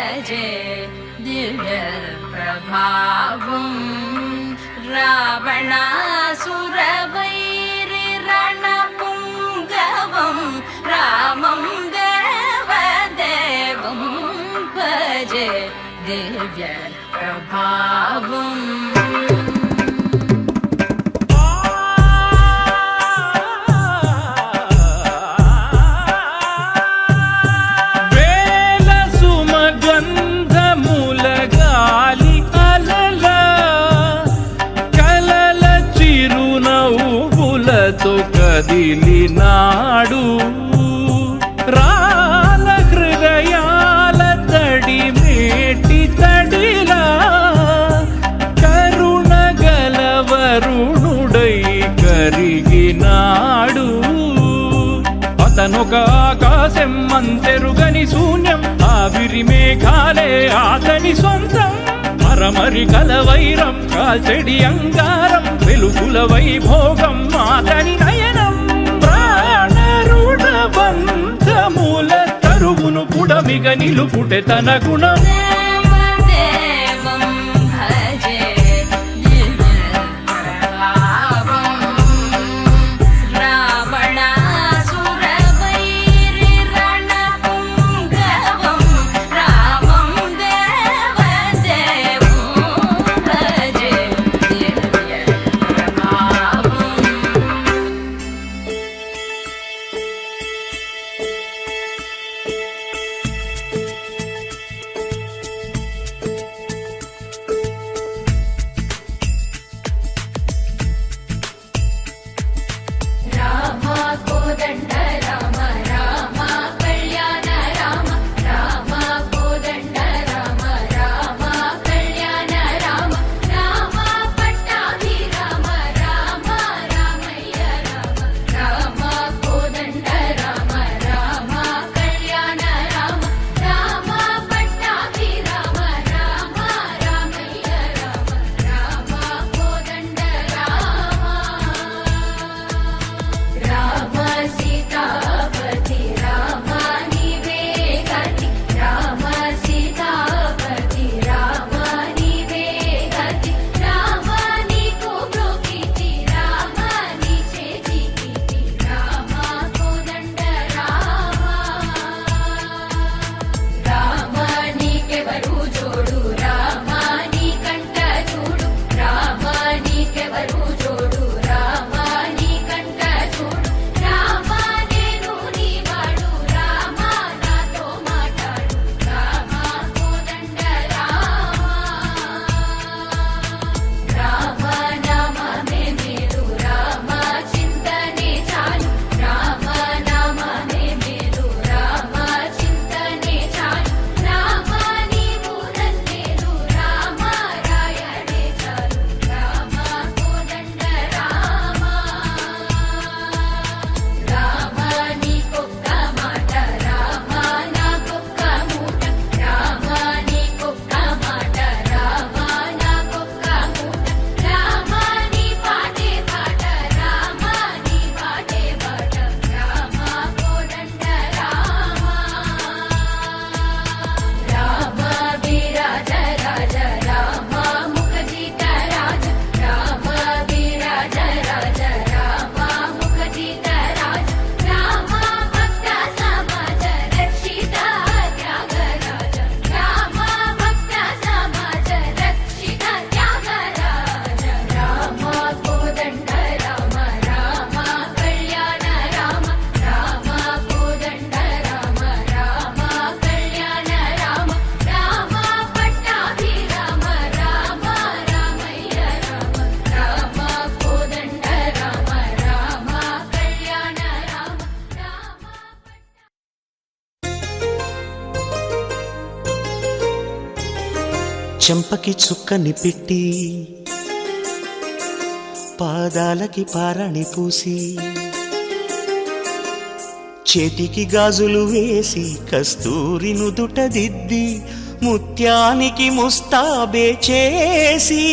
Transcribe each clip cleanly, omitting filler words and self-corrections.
భజే దివ్య ప్రభావం రావణాసురవైరి రణపుంగవం రామం దేవదేవం భజే దివ్య ప్రభావం కదిలినాడు రాల హృదయాల తడి మేటి తడిలా కరుణ గలవరుణుడై కరిగినాడు అతనొక ఆకాశం అంతెరుగని శూన్యం ఆవిరి మేఘాలే అతని సొంతం మరమరి కలవైరం కాల్చెడి అంగారం వెలుగుల వైభోగం అతని నయనం ప్రాణరుణవంతమూల తరువును పుడమిగ నిలుపుటె తన గుణం చెంపకి చుక్కని పెట్టి పాదాలకి పారాణి పూసి చేతికి గాజులు వేసి కస్తూరి నుదుట దిద్ది ముత్యానికి ముస్తాబే చేసి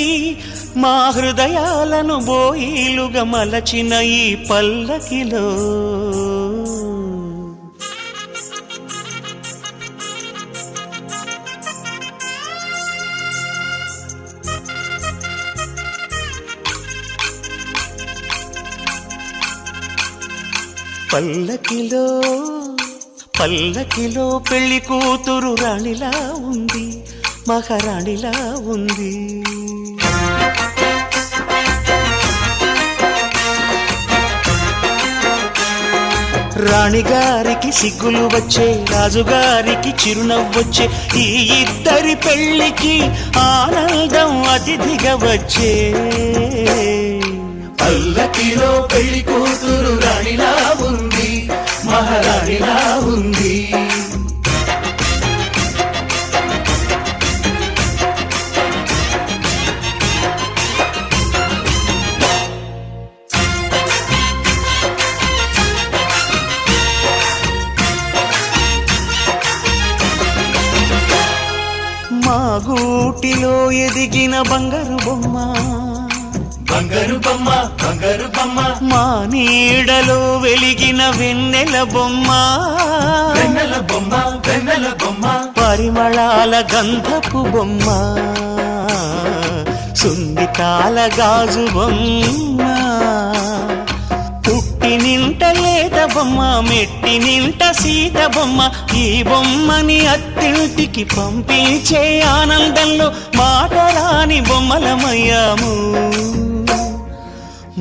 మా హృదయాలను బోయిలుగా మలచిన ఈ పల్లకిలో పల్లకిలో పల్లకిలో పెళ్లి కూతురు రాణిలా ఉంది, మహారాణిలా ఉంది. రాణిగారికి సిగ్గులు వచ్చే, రాజుగారికి చిరునవ్వొచ్చే, ఈ ఇద్దరి పెళ్లికి ఆనందం అతిథిగా వచ్చే. పల్లకిలో పెళ్లి కూతురు రాణిలా ఉంది, మహారాణిలా ఉంది. మా గూటిలో ఎదిగిన బంగారు బొమ్మ, బంగారు బొమ్మ, బంగారు బొమ్మ, మా నీడలో వెలిగిన వెన్నెల బొమ్మ, వెన్నెల బొమ్మ, వెన్నెల బొమ్మ, పరిమళాల గంధపు బొమ్మ, సున్నితాల గాజు బొమ్మ, పుట్టి నింట లేత బొమ్మ, మెట్టి నింట సీత బొమ్మ. ఈ బొమ్మని అత్తింటికి పంపించే ఆనందంలో మాటరాని బొమ్మలమయ్యాము,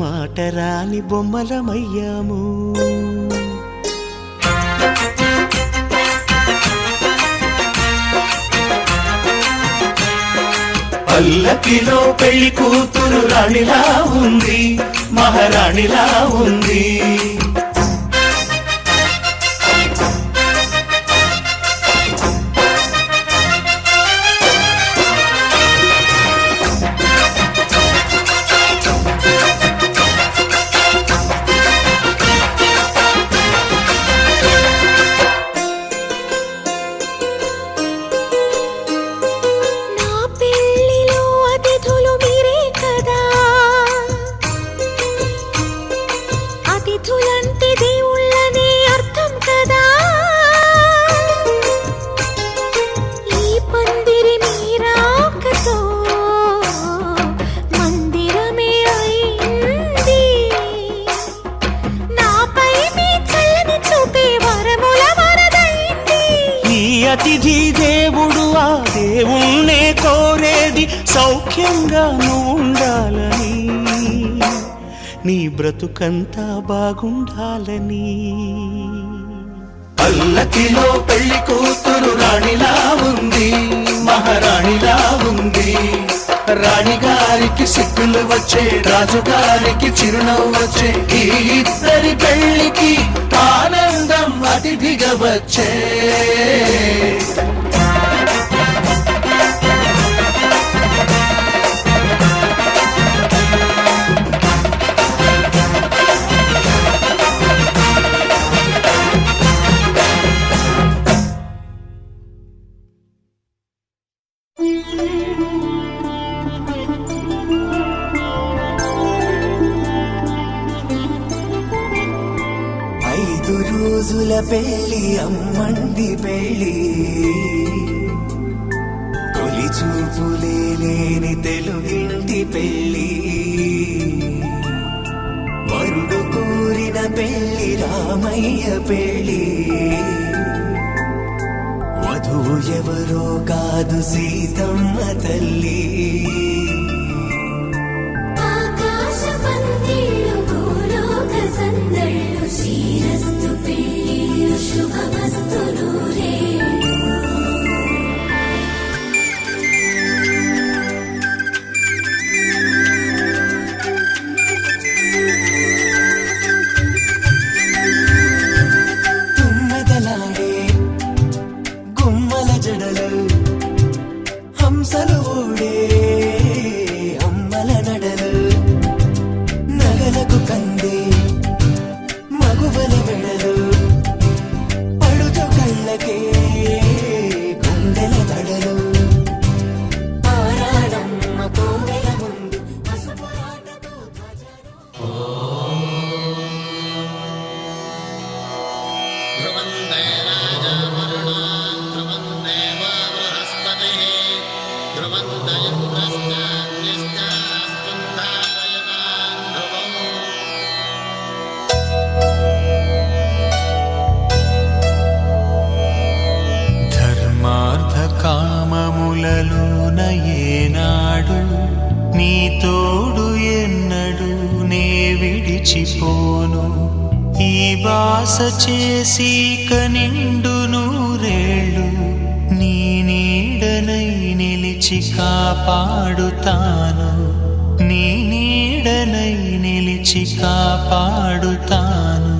మాటరాని బొమ్మలమయ్యాము. పల్లకిలో పెళ్లి కూతురు రాణిలా ఉంది, మహారాణిలా ఉంది. అతిథి దేవుడు ఆ దేవుణ్ణే కోరేది సౌఖ్యంగా ఉండాలని, నీ బ్రతుకంతా బాగుండాలని. పల్లకిలో పెళ్లి కూతురు రాణిలా ఉంది, మహారాణిలా ఉంది. రాణిగారికి సిగ్గులు వచ్చే, రాజుగారికి చిరునవ్వు వచ్చే, ఈ ఇద్దరి పెళ్లికి ఆనందం అతిథిగా వచ్చే. రోజుల పెళ్లి అమ్మంది పెళ్లి, తొలి చూపులే లేని తెలుగింటి పెళ్లి, వరుడు కోరిన పెళ్లి రామయ్య పెళ్లి, వధువు ఎవరో కాదు సీతమ్మ తల్లి. హంసలు ఊడే అమ్మల నడలు, నగలకు కంది మగువల మెడలు, పడుచు కళ్ళకే గుండెల తడలు, ఆరాడమ్మ కోవెల ముందు పసుపురాటతో ధ్రువం దేవా బృహస్పతిః ధ్రువం తోడు ఎన్నడు నే విడిచిపోను ఈ బాస చేసి కనిండు నూరేళ్ళు నీ నీడనై నిలిచి కాపాడుతాను నీ నీడనై నిలిచి కాపాడుతాను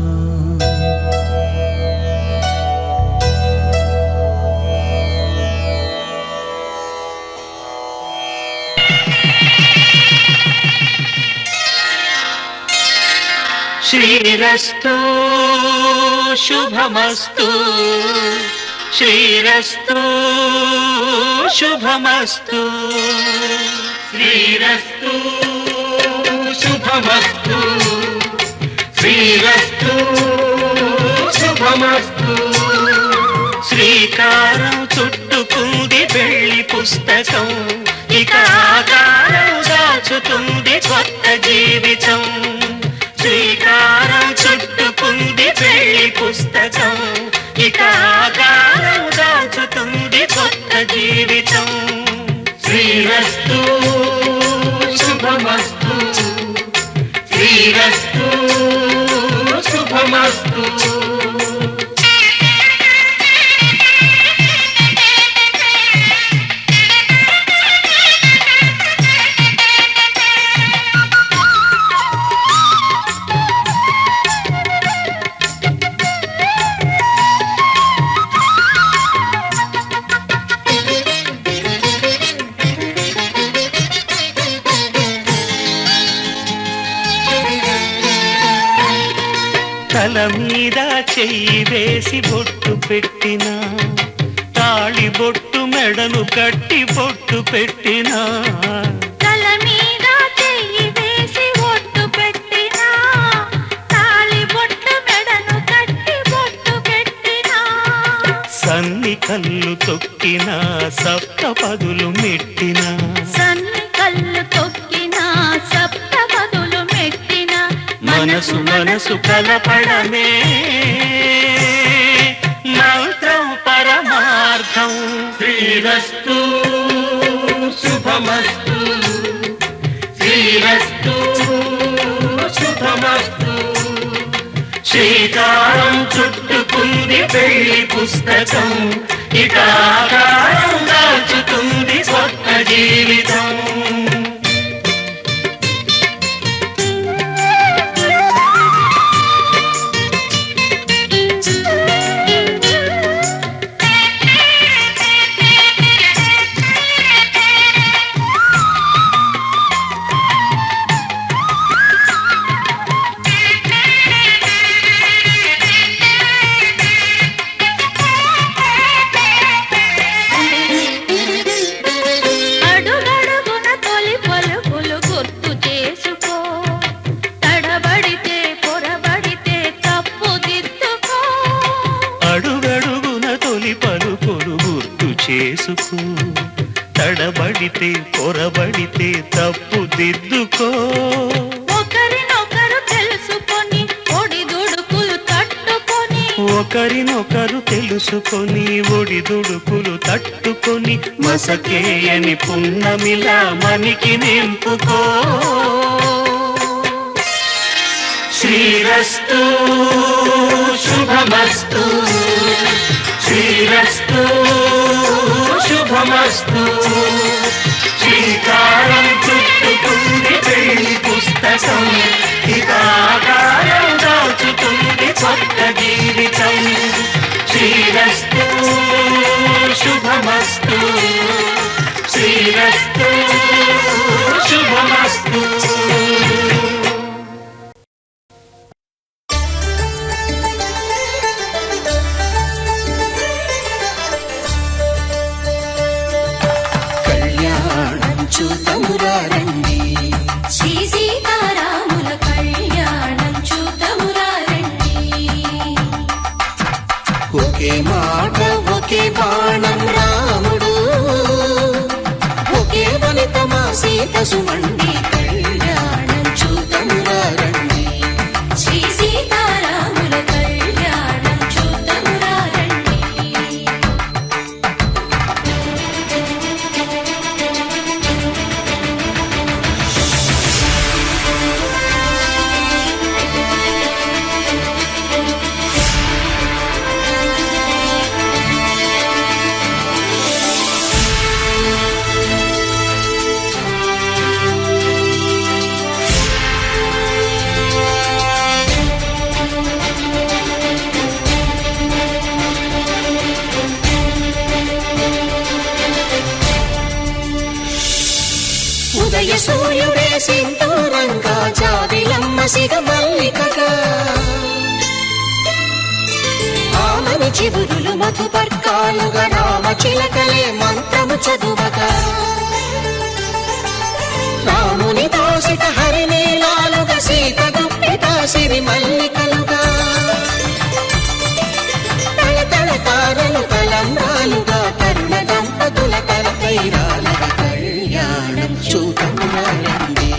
శ్రీరస్తు శుభమస్తు శ్రీరస్తు శుభమస్తు శ్రీరస్తు శుభమస్తు శ్రీరస్తు శుభమస్తు శ్రీకారం చుట్టుకుంది వెళ్లి పుస్తకం ఇక ఆకారం దాచుతుంది కొత్త జీవితం శ్రీకారం చుట్టుకుంది పెళ్లి పుస్తకం ఇక ఆకారం దాచుతుంది కొత్త జీవితం శ్రీరస్తు శుభమస్తు శ్రీరస్తు శుభమస్తు తల మీద చెయ్యి వేసి బొట్టు పెట్టినా తాళి బొట్టు మెడను కట్టి బొట్టు పెట్టినా తల మీద చెయ్యి వేసి బొట్టు పెట్టినా తాళి బొట్టు మెడను కట్టి బొట్టు పెట్టినా సన్ని కళ్ళు తొక్కినా సప్త పదులు మెట్టినా సన్ని కళ్ళు తొక్కినా సప్త పదులు మెట్టినా మనసు మనసు కలపడమే మంత్రం పరమార్థం శ్రీరస్తు శుభమస్తు శ్రీరస్తు శుభమస్తు శ్రీకారం చుట్టుకుంది పెళ్లి పుస్తకం ఇక ఆకారం దాచుతుంది కొత్త జీవితం చేసుకో తడబడితే పొరబడితే తప్పు దిద్దుకో ఒకరినొకరు తెలుసుకొని ఒడిదుడుకులు తట్టుకొని ఒకరినొకరు తెలుసుకొని ఒడిదుడుకులు తట్టుకొని మసకేయని పున్నమిలా మనికి నింపుకో శ్రీరస్తు శుభమస్తు శ్రీరస్తు శుభమస్తు శ్రీకారం చుట్టుకుంది పెళ్లి పుస్తకం ఇక ఆకారం దాచుతుంది కొత్త జీవితం శ్రీరస్తు శుభమస్తు శ్రీరస్తు శుభమస్తు చూతమురారండి శ్రీ సీతారాముల కళ్యాణం చూతమురారండి ఒకే మాట ఒకే బాణం రాముడు ఒకే వనిత మా సీత సుమండి కళ్యాణం చూతమురారండి శ్రీ సీతారాముల కళ్యాణం చూతమురారండి మసిగ మల్లికగా ఆమని చివురులు మధుపర్కాలుగా రామ చిలకలే మంత్రము చదువగా రాముని దోసిట హరినీలాలుగా సీత గుప్పిట సిరి మల్లికలుగా తళతళ తారలు తలంబ్రాలుగా తరుణ దంపతుల తలపైరాలుగా కళ్యాణం చూతమురండి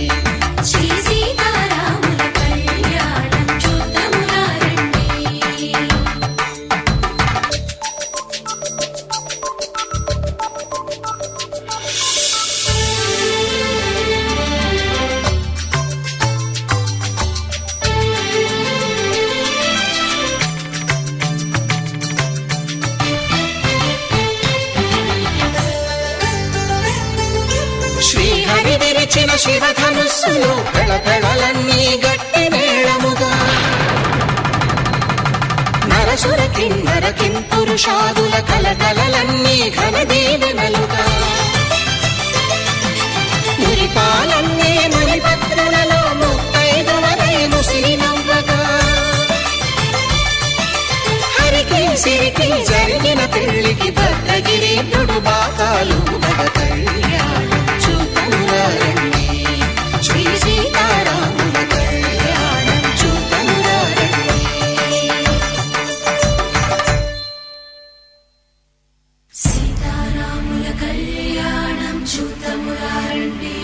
శ్రీ సీతారాముల కళ్యాణం చూద్దామురా రండి. శ్రీహరి విరిచిన శివధనుస్సులు పెళపెళలన్నీ గట్టి మేళముగా నరసుర కిన్నర కింపురుషాదుల కలకలలన్నీ ఘన దీవెనలుగా మురిపాలన్నీ మణిపత్రులలో ముత్తైదువలై ముసిరి నవ్వగా హరికి సిరికి జరిగిన పెళ్లికి భద్రగిరీపుడు బాకాలు మగ కళ్యాణం చూతమురండి శ్రీ సీతారాముల కళ్యాణం చూతమురండి సీతారాముల కళ్యాణం చూద్దామురా రండి.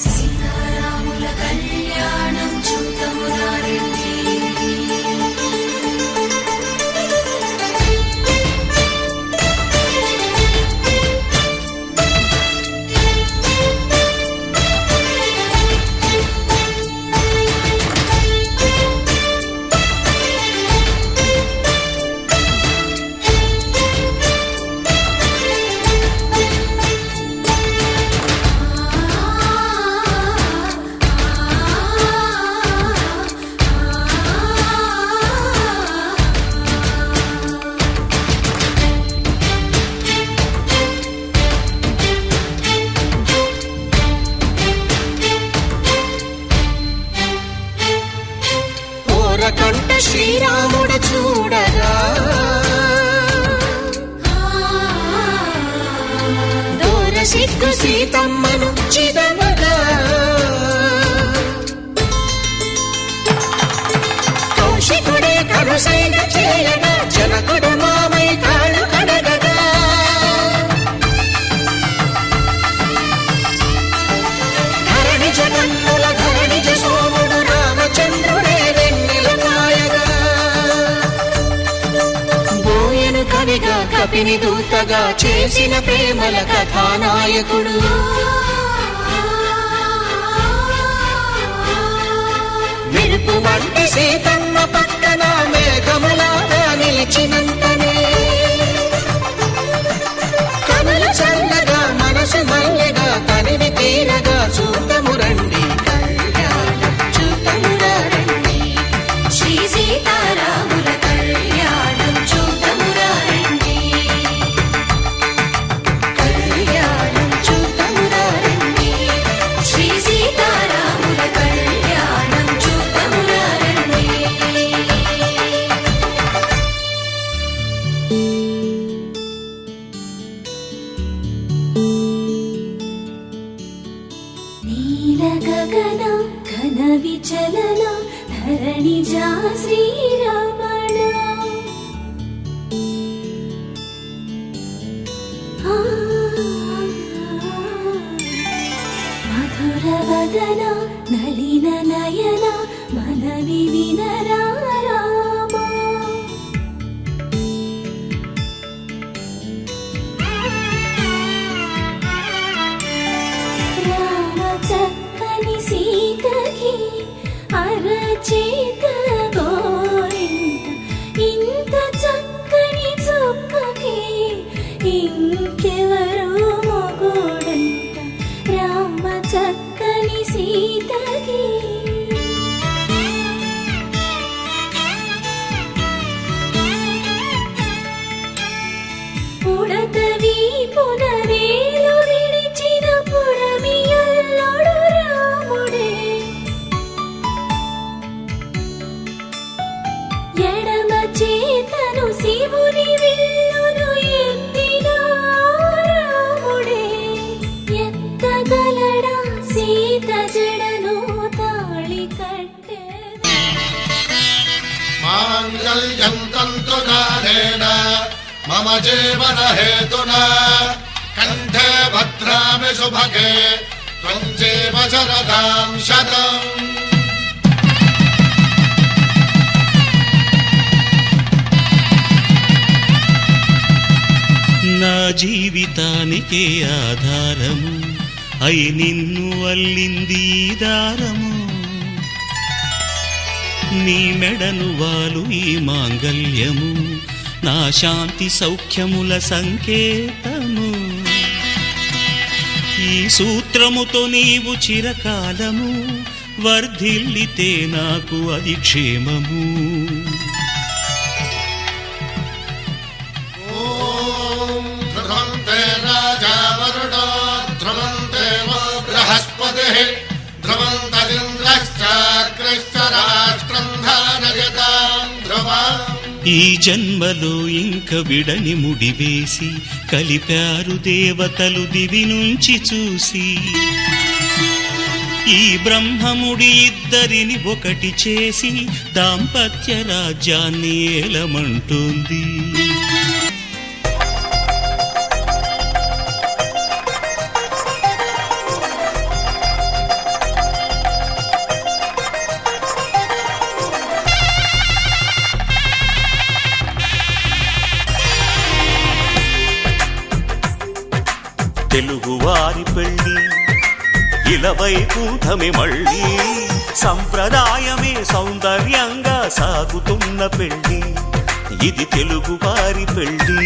సీతారాముల కళ్యాణం చూద్దామురా రండి. కంట శ్రీరాముడు చూడగా దూర సిగ్గు సీతమ్మను చిదమగా కౌశికుడే కరుసైన చేయగా జనకుడు మామై కాడు కడగగా ధరణి జగన్నుల ధరణి సోముడు రామచంద్రుడే కవిగా కపిని దూతగా చేసిన ప్రేమల కథానాయకుడు మెరుపు వంటి సీతమ్మ పక్కన మేఘములాగా నిలిచినంతనే కనులు చల్లగా మనసు మల్లెగా తనివి తీరగా చూతమురండి కళ్యాణం చూతమురా రండి శ్రీ సీతారాముల కళ్యాణం చూద్దామురా రండి. కళ్యాణం చూతమురా రండి శ్రీ సీతారాముల కళ్యాణం చూద్దామురా రండి. నీల గగన ఘన విచలన ధరణిజా శ్రీరమణ మధుర వదన నలిన నయన మనవి వినరా రామా. రామ చక్కని సీతకి అరచేత గోరింట ఇంత చక్కని చుక్కకి ఇంకెవరో మొగుడంట రామ చక్కని సీతకి. పుడతవి పునవేలు విడిచిన పుడమియల్లోడు नानेन मम जीवन हेतुना कंठे भद्रामि सुभगे त्वं जीव शरदां शतम् నా జీవితానికే ఆధారము అయి నిన్ను అల్లింది దారము నీ మెడను వాలు ఈ మాంగల్యము నా శాంతి సౌఖ్యముల సంకేతము ఈ సూత్రముతో నీవు చిరకాలము వర్ధిల్లితే నాకు అది క్షేమము ఈ జన్మలో ఇంక విడని ముడివేసి కలిపారు దేవతలు దివి నుంచి చూసి ఈ బ్రహ్మముడి ఇద్దరిని ఒకటి చేసి దాంపత్య రాజ్యాన్ని ఏలమంటుంది తెలుగువారి పెళ్ళి ఇలవైకుంఠమే మళ్ళీ సంప్రదాయమే సౌందర్యంగా సాగుతున్న పెళ్ళి ఇది తెలుగువారి పెళ్ళి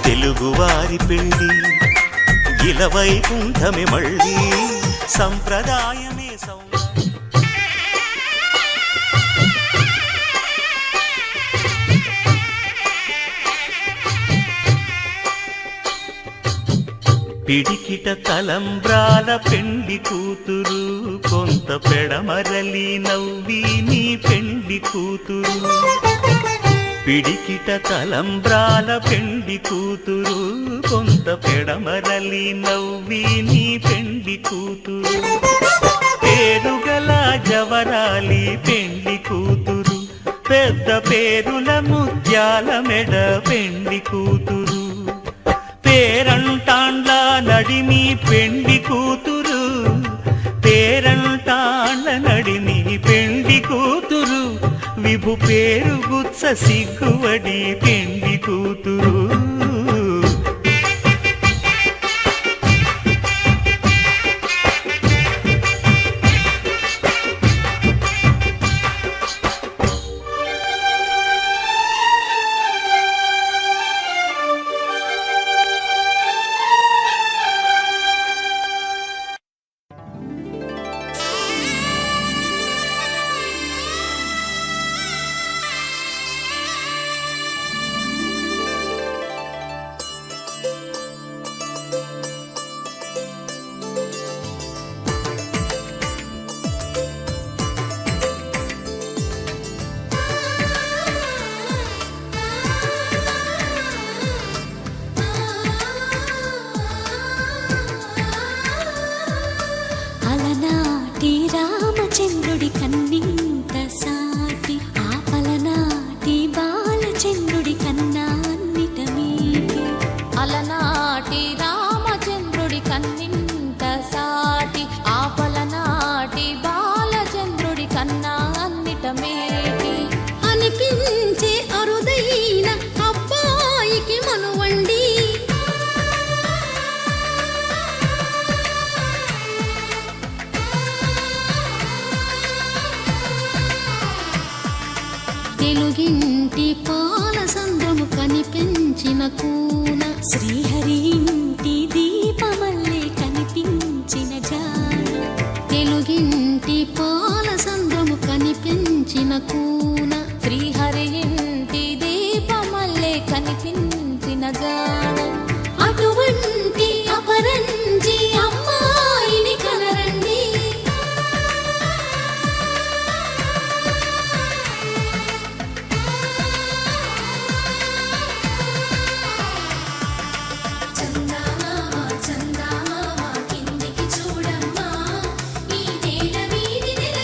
తెలుగువారి పెళ్ళి ఇలవైకుంఠమే మళ్ళీ సంప్రదాయమే పిడికిట తలంబ్రాల పెండి కూతురు కొంత పెడమరలి నవ్వి నీ పెండి కూతురు పిడికిట తలంబ్రాల పెండి కూతురు కొంత పెడమరలి నవ్వి నీ పెండి కూతురు పేరుగల జవరాలి పెండి కూతురు పెద్ద పేరుల ముత్యాల మెడ పెండి కూతురు పేరంటాండ్ల నడిమి పెండి కూతురు పేరంటాండ్ల నడిమి పెండి కూతురు విభు పేరు గుత్స సిగ్గువడి పెండి కూతురు రామచంద్రుడి కన్నింత సాటి ఆపలనాటి బాలచంద్రుడి కన్నా అన్నిట మీటి అలనాటి రామచంద్రుడి కన్నింత సాటి ఆపలనాటి బాలచంద్రుడి కన్నా అన్నిట మేటి అనిపించే అరుదైన అబ్బాయికి మనువండి తెలుగింటి పాల సంద్రము కనిపించిన కూన శ్రీహరి ఇంటి దీపమల్లే కనిపించిన జాన తెలుగింటి పాల సంద్రము కనిపించిన కూన శ్రీహరి ఇంటి దీపమల్లే కనిపించిన జాన అటువంటి అపరంజి అమ్మాయిని కనరండి చందమామ కిందికి చూడమ్మా ఈ నేల వీధిని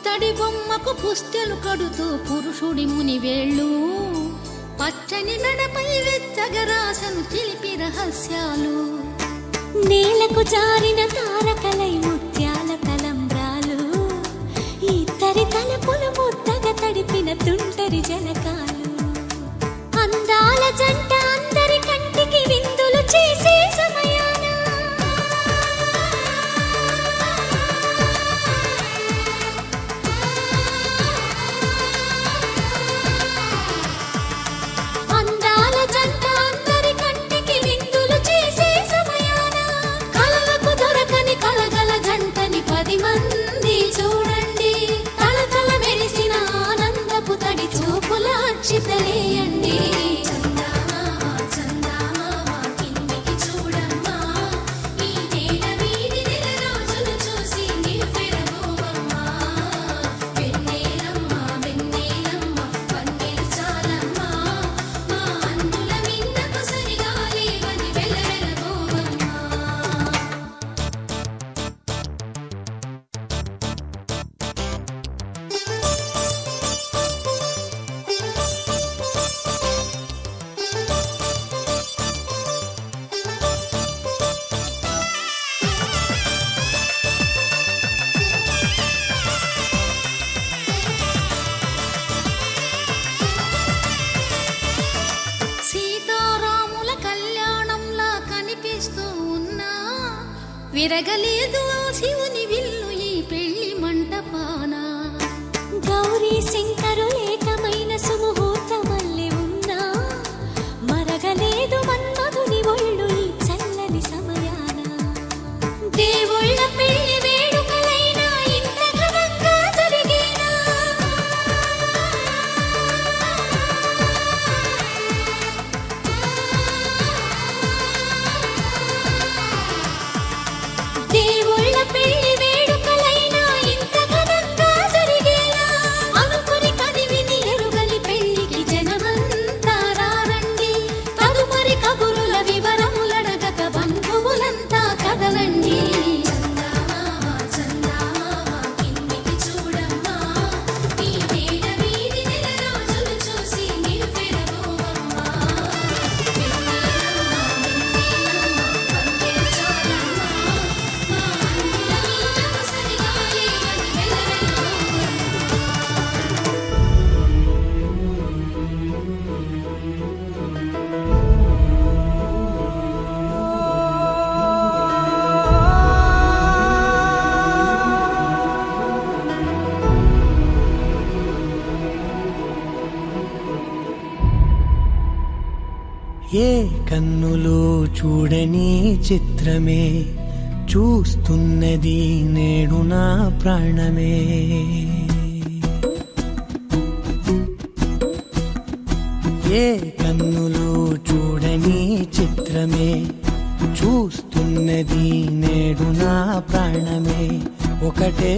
పుత్తడి బొమ్మకు పుస్తెలు కడుతూ పురుషుడి ముని వేళ్ళు పచ్చని నడపై వెచ్చగరాసను చిలిపి రహస్యాలు నేలకు జారిన తారకలై ముత్యాల తలంబ్రాలు ఇద్దరి తలపులు ముద్దగా తడిపిన తుంటరి జలకాలు అందాల జంట అందరి కంటికి విందులు చేసే సమయాన అందాల జంట అందరి కంటికి విందులు చేసే సమయాన కలలకు దొరకని కలగల జంటని 10 మంది చూడండి తలతల మెరిసిన ఆనందపు తడి చూపుల అక్షితలేయండి సీతారాముల కళ్యాణంలా కనిపిస్తూ ఉన్నా విరగలేదు ఆ శివుని విల్లు ఈ పెళ్లి మంటపాన గౌరీ శంకరులేకమైన సుముహూర్తమల్లె ఉన్నా మరగలేదు మన్మధుని ఒళ్ళు ఈ చల్లని సమయాన దేవుళ్ళ పెళ్లి వేడుకలైనా ఇంత ఘనంగా జరిగేనా దేవుళ్ళ పెళ్లి వేడుకలైనా ఇంత ఘనంగా జరిగేనా అనుకుని కదివిని ఎరుగని పెళ్లికి జనమంతా రారండి తదుపరి కబురుల వివరములడగక బంధువులంతా కదలండి ఏ కన్నులు చూడని చిత్రమే చూస్తున్నది నేడు నా ప్రాణమే ఏ కన్నులు చూడని చిత్రమే చూస్తున్నది నేడు నా ప్రాణమే ఒకటే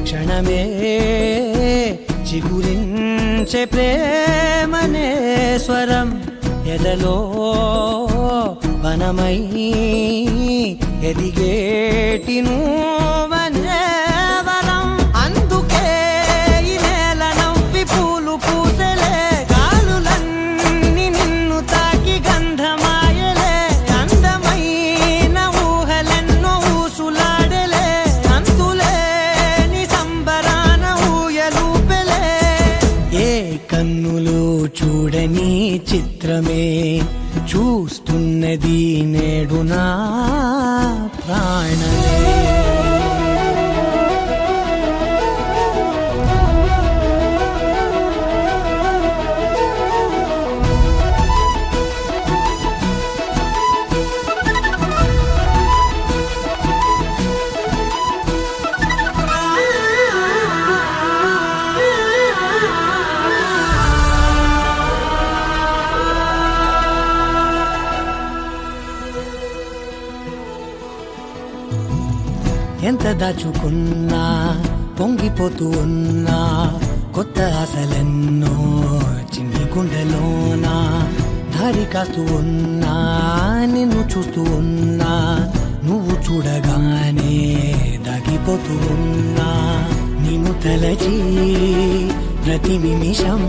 క్షణమే చిగురించే ప్రేమనే స్వరం ఎదలో వనమై ఎదిగేటి నువ్వనే వరం అందుకే ఈ నేల నవ్వి పూలు పూసలే గాలులన్నీ నిన్ను తాకి గంధమాయలే అందమైన ఊహలెన్నో ఊసులాడలే అంతులేని సంబరాన ఊయలూపెలే ఏ కన్నులు చూడని చిత్రమే చూస్తున్నది నేడు నా ప్రాణమే ఎంత దాచుకున్నా పొంగిపోతూ ఉన్నా కొత్త ఆశలెన్నో చిన్ని గుండెలోనా దారి కాస్తూ ఉన్నా నిన్ను చూస్తూ ఉన్నా నువ్వు చూడగానే దాగిపోతూ ఉన్నా తలచి ప్రతి నిమిషం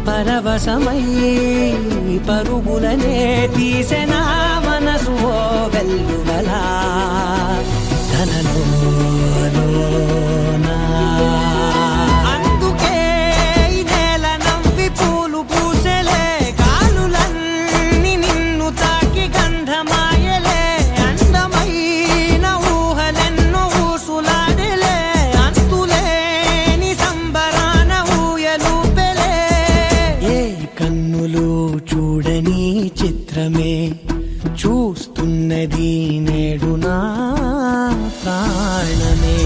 పరవశమై పరుగులనే తీసెనా మనసు ఓ వెల్లువలా తనలోనా. అందుకే ఈ నేల నవ్వి పూలు పూసెలే, గాలులన్నీ నిన్ను తాకి గంధమాయలే, అందమైన ఊహలెన్నో ఊసులాడలే, అంతులేని సంబరాన ఊయలూపెలే. ఏ కన్నులు చూడని చిత్రమే చూస్తున్నది నేడు నా ప్రాణమే.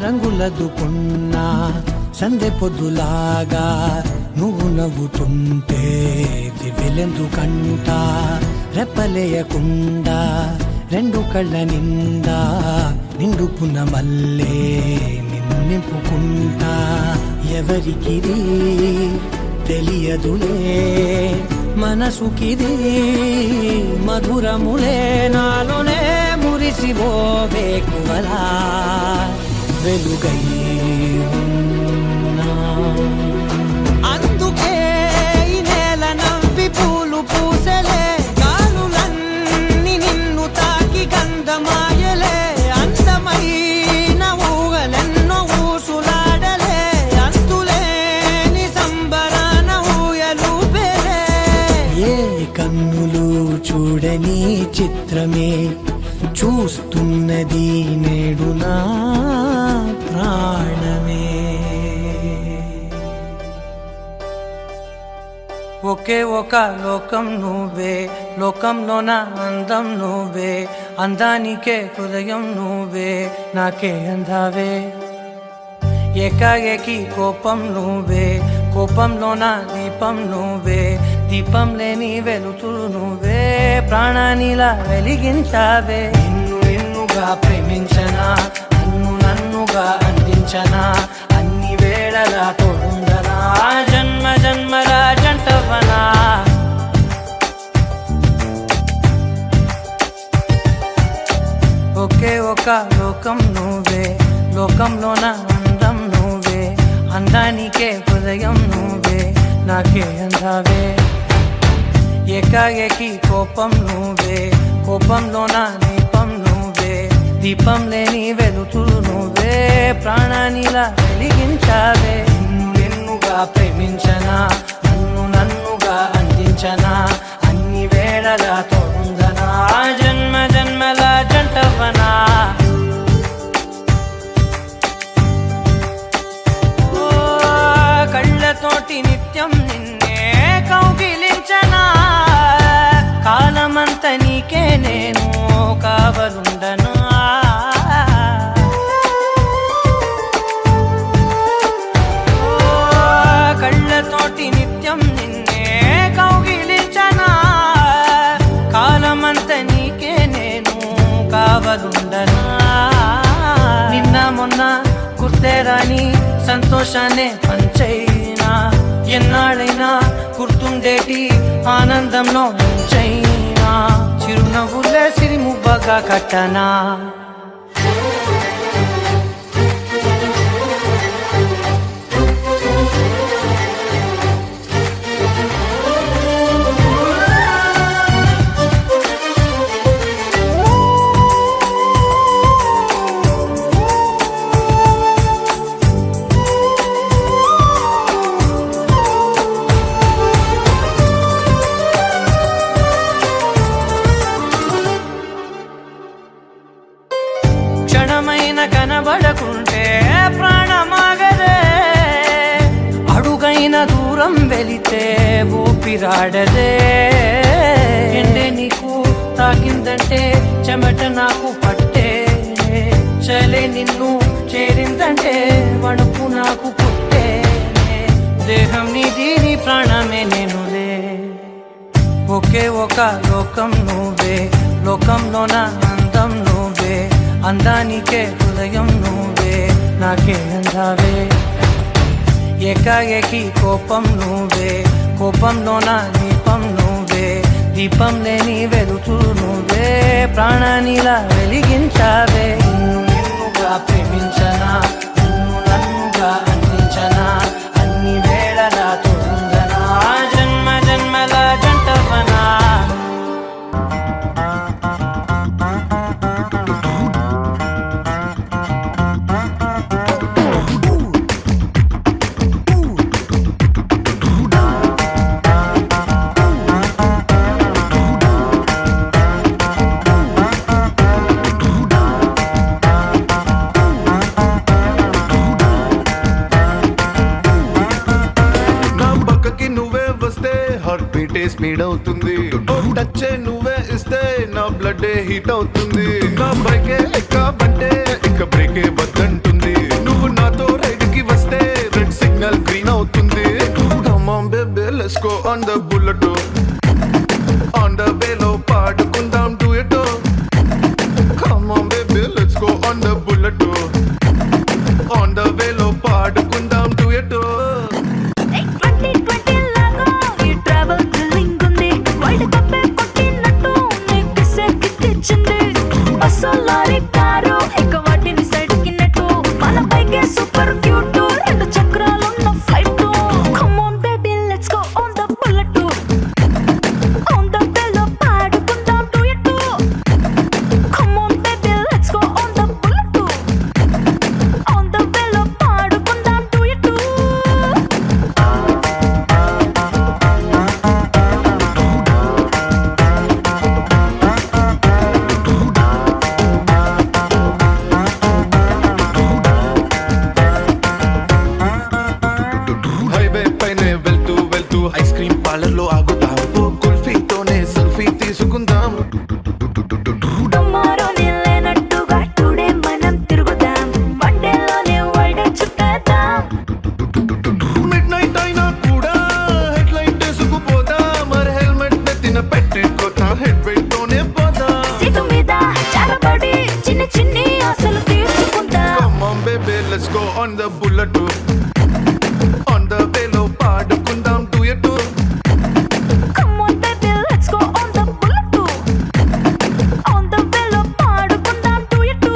రంగులదుకున్నా సందె పొద్దులాగా నువ్వు నవ్వుతుంటే దివ్యలెందుకంట, రెప్పలేయకుండా రెండు కళ్ళ నిండా నిండుకున్న మల్లే నిన్ను నింపుకుంటా. ఎవరికిది తెలియదులే మనసుకిది మధురములే, నాలోనే మురిసివో వేకువలా వెలుగై ఉన్నా. అందుకే ఈ నేల నవ్వి పూలు పూసెలే, గాలులన్నీ నిన్ను తాకి గంధమాయలే, అందమైన ఊహలెన్నో ఊసులాడలే, అంతులేని సంబరాన ఊయలూపెలే. ఏ కన్నులు చూడని చిత్రమే చూస్తున్నది నేడు నా ప్రాణమే. ఒకే ఒక లోకం నువ్వే, లోకంలోన అందం నువ్వే, అందానికే హృదయం నువ్వే, నాకే అందావే. ఏకాఏకి కోపం నువ్వే, కోపంలోన దీపం నువ్వే, దీపం లేని వెలుతురు నువ్వే, ప్రాణానిలా వెలిగించావే. నిన్నుగా ప్రేమించనా, నన్నుగా అందించనా, అన్ని వేళలా తోడుందనా, జన్మ జన్మల జంటవనా. ఒకే ఒక లోకం నువ్వే, లోకంలోన అందం నువ్వే, అందానికే హృదయం నువ్వే, నాకే అందావే. ఏకాఏకి కోపం నువ్వే, కోపంలోన దీపం నువ్వే, దీపం లేని వెలుతురు నువ్వే, ప్రాణానిలా వెలిగించావే. నిన్నుగా ప్రేమించనా, నన్నుగా అందించనా, అన్ని వేళలా తోడుందనా, జన్మ జన్మల జంటవనా. కళ్ళతోటి నిత్యం నిన్నే కౌగిలించనా, కాలమంత నీకే నేను కావలుండనా. కళ్ళతోటి నిత్యం నిన్నే కౌగిలించనా, కాలమంత నీకే నేను కావలుండనా. నిన్న మొన్న గుర్తేరాని సంతోషాన్ని పంచైనా, ఎన్నాళ్ళైనా గుర్తుండేటి ఆనందంలో ముంచైనా, చిరునవ్వులే సిరిముబ్బగా కట్టనా. అయినా దూరం వెళితే ఊపిరాడదే ఎండే నీకు తాకిందంటే చెమట నాకు పట్టే చలే నిన్ను చేరిందంటే వణుకు నాకు పుట్టే దేహం నీది నీ ప్రాణమే నేనులే ఒకే ఒక లోకం నువ్వే లోకంలోన అందం నువ్వే అందానికే హృదయం నువ్వే నాకే అందావే ఏకాఏకి కోపం నువ్వే కోపంలోన దీపం నువ్వే దీపం లేని వెలుతురు నువ్వే ప్రాణానిలా వెలిగించావే నిన్నుగా ప్రేమించనా నిన్ను నన్నుగా అందించనా అన్ని వేళలా తోడుందనా జన్మ జన్మల జంటవనా నా పక్కకి నువ్వే వస్తే హార్ట్ బీటే స్పీడ్ అవుతుంది టచ్ నువ్వే ఇస్తే నా బ్లడ్ హీట్ అవుతుంది నా బైకే ఎక్కబంటే ఇక బ్రేకే వద్దంటుంది నువ్వు నాతో రైడ్ కి వస్తే రెడ్ సిగ్నల్ గ్రీన్ అవుతుంది Come on baby let's go on the bullet on the way లో పాడుకుందాం duet Come on baby let's go on the bullet on the way లో పాడుకుందాం duet 2020 లాగా ఈ ట్రావెల్ థ్రిల్లింగ్ ఉంది వరల్డ్ కప్ కొట్టినట్టు నీకు సెక్కిచ్చింది బస్సు లారీ కారు ఇక వాటిని సైడ్ కిన్నట్టు మన బైకే సూపర్ క్యూట్ రెండు చక్రాలున్న flight come on baby let's go on the bullet on the బెల్లో పాడుకుందాం duet come on baby let's go on the bullet on the బెల్లో పాడుకుందాం డ్యూయట్ హైవే పైనే వెళ్తూ వెళ్తూ ఐస్ క్రీమ్ పార్లర్ లో ఆగుతాం కుల్ఫీతోనే సెల్ఫీ తీసుకుందాం టుమారోనే లేనట్టుగా టుడే మనం తిరుగుదాం మండేలోనే వరల్డ్ చుట్టేద్దాం మిడ్ నైట్ అయినా కూడా హెడ్ లైట్ వేసుకుపోదా మరి హెల్మెట్ నెత్తిన పెట్టుకోతా హెడ్ వెయిట్ తోనే పోదా సీటు మీద చారబడి చిన్న చిన్ని ఆశలు తీర్చుకుందాం Come on baby let's go on the bullet on the way లో పాడుకుందాం duet come on baby let's go on the bullet on the బెల్లో పాడుకుందాం డ్యూయట్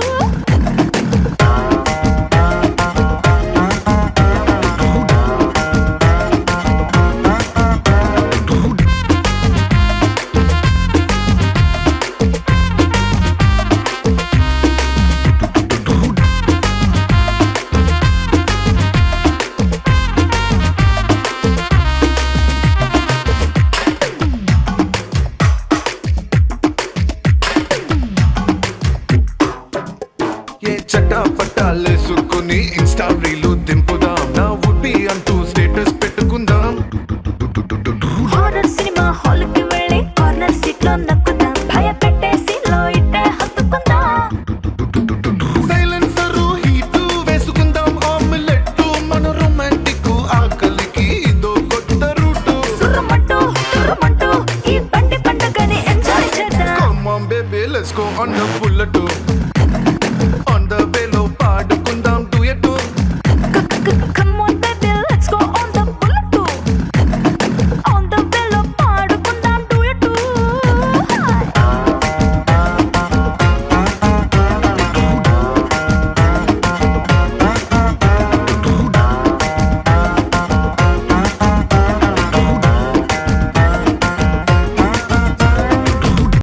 ఏ చట్టా పట్టాలేసుకుని ఇన్స్టా రీలు దింపుదాం నా వుడ్బి అంటూ స్టేటస్ పెట్టుకుందాం హారర్ సినిమా హాల్ కి వెళ్ళి కార్నర్ సీట్ లో నక్కుదాం భయపెట్టేసి లో ఇట్టే హత్తుకుందాం సైలెన్సర్ హీట్ వేసుకుందాం ఆమ్లెట్ మన రొమాంటిక్ ఆకలికి ఇదో కొత్త రూట్ సుర్రమంటూ తుర్రమంటూ ఈ బండి పండుగని ఎంజాయ్ చేద్దాం Come on baby let's go on the bullet